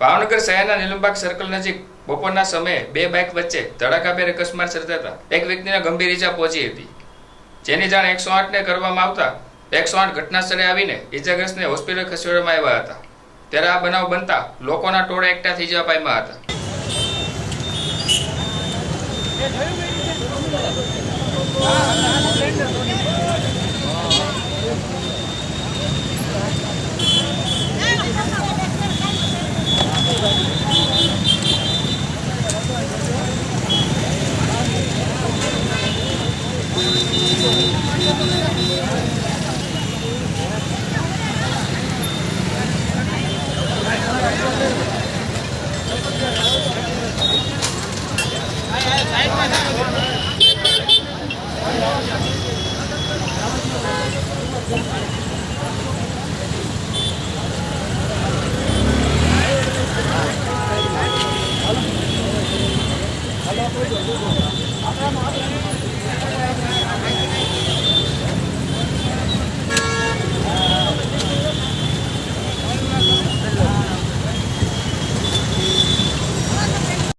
ભાવનગર શહેરના નીલમબાગ સર્કલ નજીક બપોરના સમયે બે બાઇક વચ્ચે ધડાકાભેર અકસ્માત સર્જાતા એક વ્યક્તિને ગંભીર ઈજા પહોંચી હતી, જેની જાણ 108ને કરવામાં આવતા 108 ઘટના સ્થળે આવીને ઈજાગ્રસ્તને હોસ્પિટલ ખસેડવામાં આવ્યા હતા। ત્યારે આ બનાવ બનતા લોકોના ટોળે એકઠા થઈ જવા પામ્યા હતા।